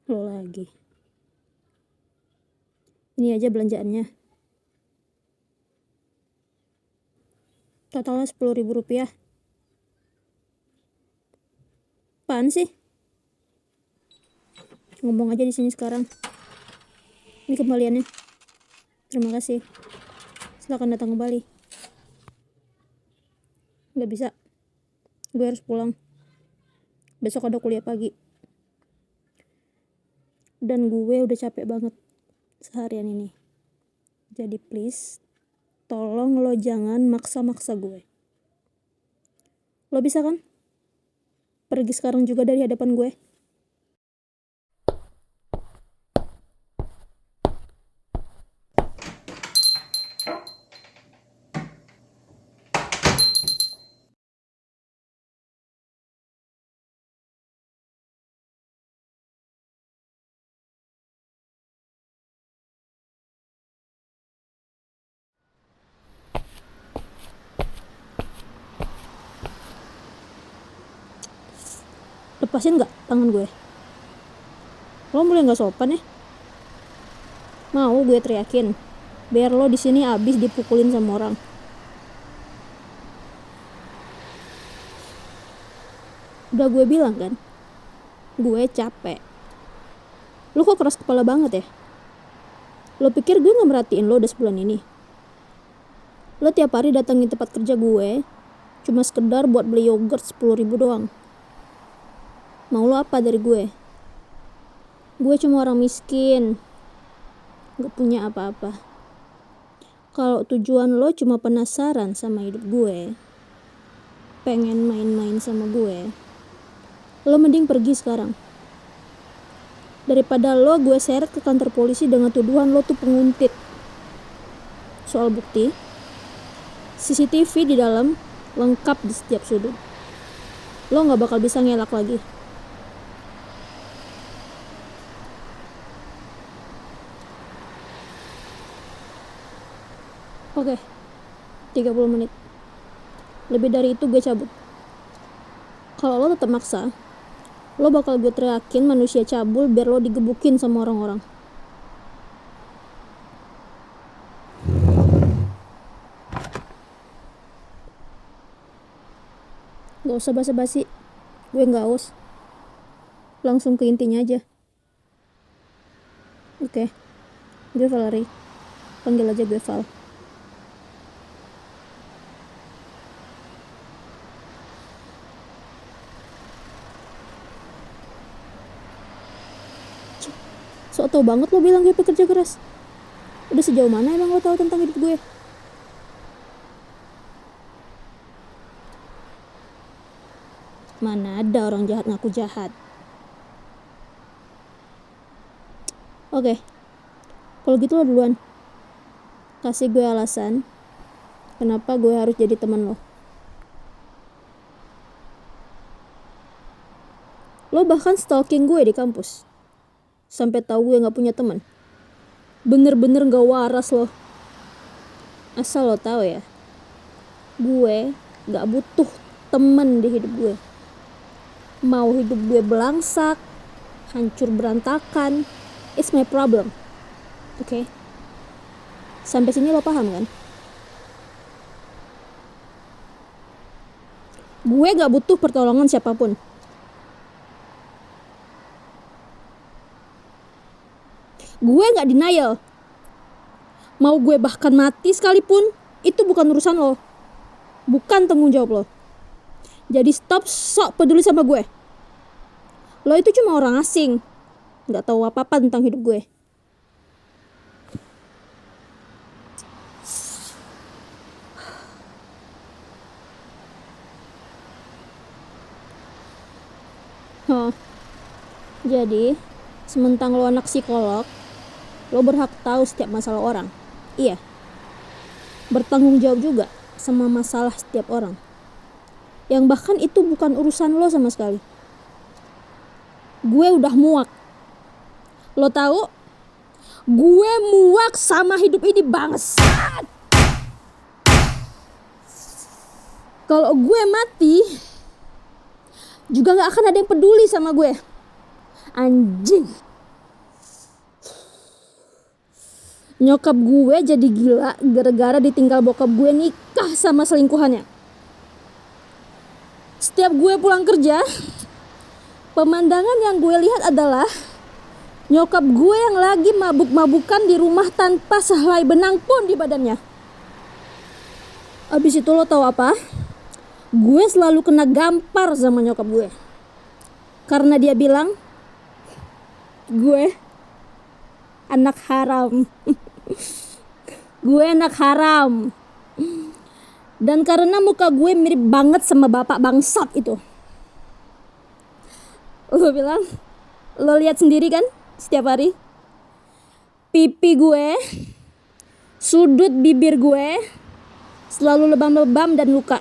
Lo lagi. Ini aja belanjaannya. Totalnya 10.000 rupiah. Apaan sih? Ngomong aja di sini sekarang. Ini kembaliannya. Terima kasih. Silakan datang kembali. Gak bisa. Gue harus pulang. Besok ada kuliah pagi. Dan gue udah capek banget seharian ini. Jadi please, tolong lo jangan maksa-maksa gue. Lo bisa kan? Pergi sekarang juga dari hadapan gue. Lepasin gak tangan gue? Lo mulai gak sopan ya? Mau gue teriakin biar lo di sini abis dipukulin sama orang. Udah gue bilang kan, gue capek. Lo kok keras kepala banget ya? Lo pikir gue gak merhatiin lo udah sebulan ini? Lo tiap hari datangin tempat kerja gue cuma sekedar buat beli yogurt 10.000 doang. Mau lo apa dari gue? Gue cuma orang miskin, gak punya apa-apa. Kalau tujuan lo cuma penasaran sama hidup gue, pengen main-main sama gue, lo mending pergi sekarang. Daripada lo gue seret ke kantor polisi dengan tuduhan lo tuh penguntit. Soal bukti, CCTV di dalam lengkap di setiap sudut. Lo gak bakal bisa ngelak lagi. Oke, 30 menit. Lebih dari itu gue cabut. Kalau lo tetap maksa, lo bakal gue teriakin manusia cabul biar lo digebukin sama orang-orang. Gak usah basa-basi, gue gak aus. Langsung ke intinya aja. Oke, gue Valerie. Panggil aja gue Val. So tau banget lo bilang gue pekerja keras. Udah sejauh mana emang lo tahu tentang hidup gue? Mana ada orang jahat ngaku jahat. Oke, kalau gitu lo duluan. Kasih gue alasan kenapa gue harus jadi teman lo. Lo bahkan stalking gue di kampus. Sampai tahu gue gak punya teman. Bener-bener gak waras lo. Asal lo tahu ya, gue gak butuh teman di hidup gue. Mau hidup gue belangsak, hancur berantakan, it's my problem. Oke? Sampai sini lo paham kan? Gue gak butuh pertolongan siapapun. Gue gak denial. Mau gue bahkan mati sekalipun, itu bukan urusan lo. Bukan tanggung jawab lo. Jadi stop sok peduli sama gue. Lo itu cuma orang asing, gak tahu apa-apa tentang hidup gue. Jadi, sementang lo anak psikolog, lo berhak tahu setiap masalah orang. Iya. Bertanggung jawab juga sama masalah setiap orang. Yang bahkan itu bukan urusan lo sama sekali. Gue udah muak. Lo tahu? Gue muak sama hidup ini bangsat. Kalau gue mati, juga gak akan ada yang peduli sama gue. Anjing. Nyokap gue jadi gila gara-gara ditinggal bokap gue nikah sama selingkuhannya. Setiap gue pulang kerja, pemandangan yang gue lihat adalah nyokap gue yang lagi mabuk-mabukan di rumah tanpa sehelai benang pun di badannya. Abis itu lo tahu apa? Gue selalu kena gampar sama nyokap gue. Karena dia bilang gue anak haram. Gue anak haram. Dan karena muka gue mirip banget sama bapak bangsat itu. Lo bilang, lo lihat sendiri kan setiap hari? Pipi gue, sudut bibir gue selalu lebam-lebam dan luka.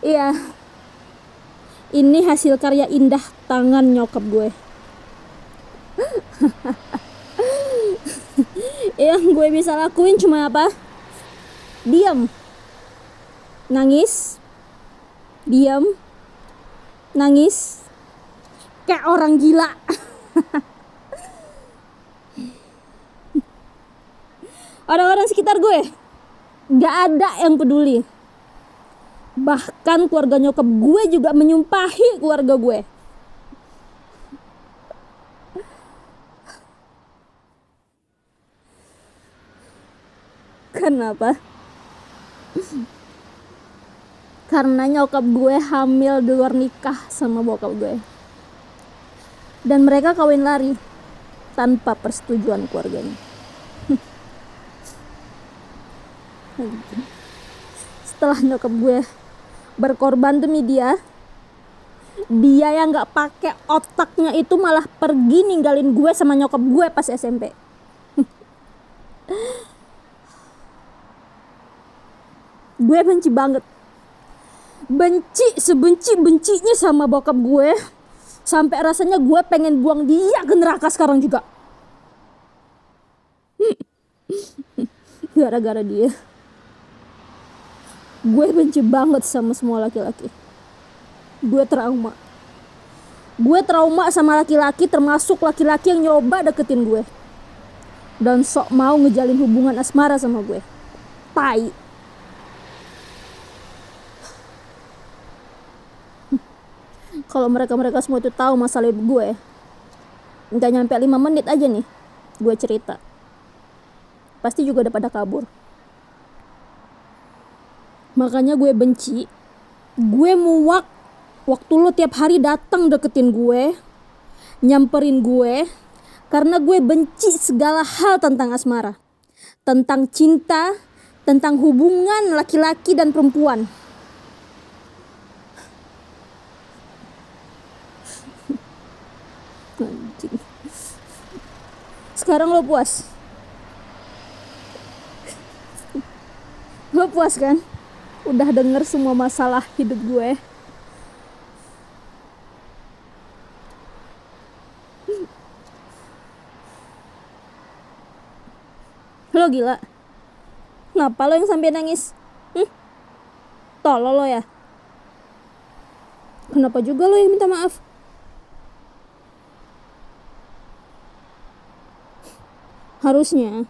Iya, ini hasil karya indah tangan nyokap gue. Yang gue bisa lakuin cuma apa? Diam, nangis, diam, nangis, kayak orang gila. Orang-orang sekitar gue gak ada yang peduli. Bahkan keluarga nyokap gue juga menyumpahi keluarga gue. Kenapa? Karena nyokap gue hamil di luar nikah sama bokap gue. Dan mereka kawin lari tanpa persetujuan keluarganya. Setelah nyokap gue berkorban demi dia yang gak pakai otaknya itu malah pergi ninggalin gue sama nyokap gue pas SMP. Gue benci banget, benci sebenci-bencinya sama bokap gue, sampai rasanya gue pengen buang dia ke neraka sekarang juga. Gara-gara dia, gue benci banget sama semua laki-laki. Gue trauma sama laki-laki, termasuk laki-laki yang nyoba deketin gue dan sok mau ngejalin hubungan asmara sama gue. Tai. Kalau mereka semua itu tahu masalah hidup gue, nggak nyampe 5 menit aja nih gue cerita, pasti juga udah pada kabur. Makanya gue benci, gue muak waktu lo tiap hari datang deketin gue, nyamperin gue, karena gue benci segala hal tentang asmara, tentang cinta, tentang hubungan laki-laki dan perempuan. Sekarang lo puas? Lo puas kan? Udah denger semua masalah hidup gue. Lo gila? Kenapa lo yang sampai nangis? Tolol lo ya? Kenapa juga lo yang minta maaf? Harusnya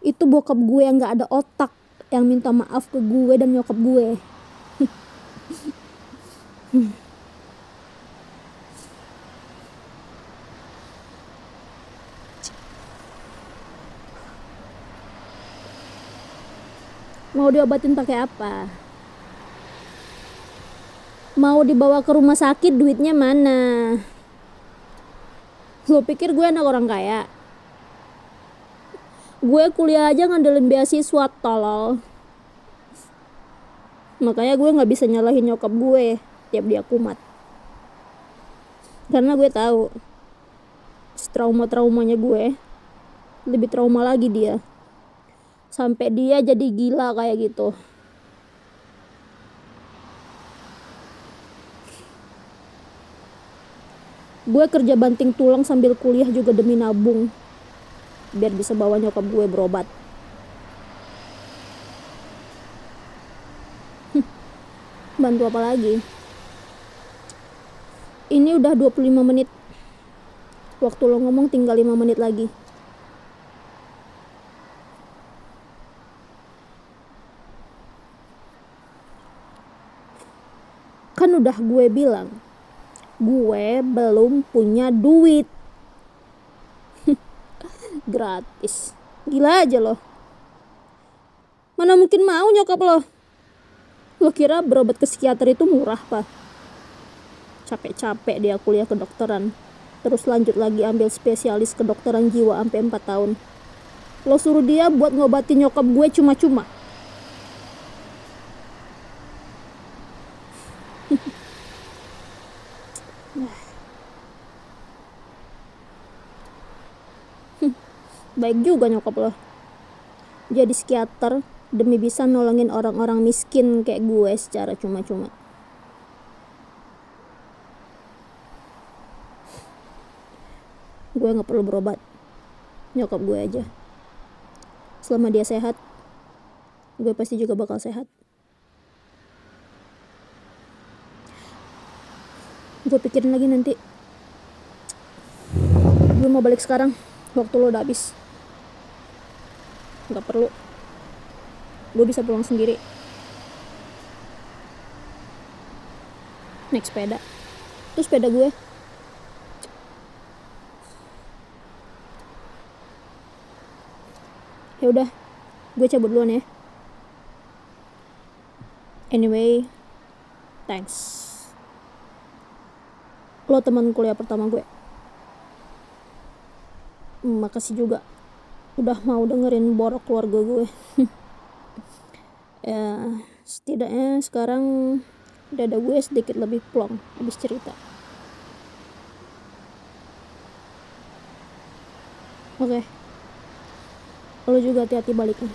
itu bokap gue yang gak ada otak yang minta maaf ke gue dan nyokap gue. Mau diobatin pakai apa? Mau dibawa ke rumah sakit, duitnya mana? Lo pikir gue anak orang kaya? Gue kuliah aja ngandelin beasiswa, tolol. Makanya gue gak bisa nyalahin nyokap gue tiap dia kumat. Karena gue tahu trauma-traumanya gue lebih trauma lagi dia. Sampai dia jadi gila kayak gitu. Gue kerja banting tulang sambil kuliah juga demi nabung, biar bisa bawa nyokap gue berobat. Bantu apa lagi? Ini udah 25 menit. Waktu lo ngomong tinggal 5 menit lagi. Kan udah gue bilang, gue belum punya duit. Gratis. Gila aja lo. Mana mungkin mau nyokap lo. Lo kira berobat ke psikiater itu murah, Pak? Capek-capek dia kuliah kedokteran. Terus lanjut lagi ambil spesialis kedokteran jiwa sampai 4 tahun. Lo suruh dia buat ngobatin nyokap gue cuma-cuma. Baik juga nyokap lo. Jadi psikiater demi bisa nolongin orang-orang miskin kayak gue secara cuma-cuma. Gue gak perlu berobat. Nyokap gue aja. Selama dia sehat, gue pasti juga bakal sehat. Gue pikirin lagi nanti. Gue mau balik sekarang. Waktu lo udah habis. Gak perlu. Gue bisa pulang sendiri. Naik sepeda. Terus sepeda gue. Ya udah, gue cabut duluan ya. Anyway, thanks. Lo teman kuliah pertama gue. Makasih juga udah mau dengerin borok keluarga gue. Ya, setidaknya sekarang dada gue sedikit lebih plong habis cerita. Oke. Lo juga hati-hati baliknya.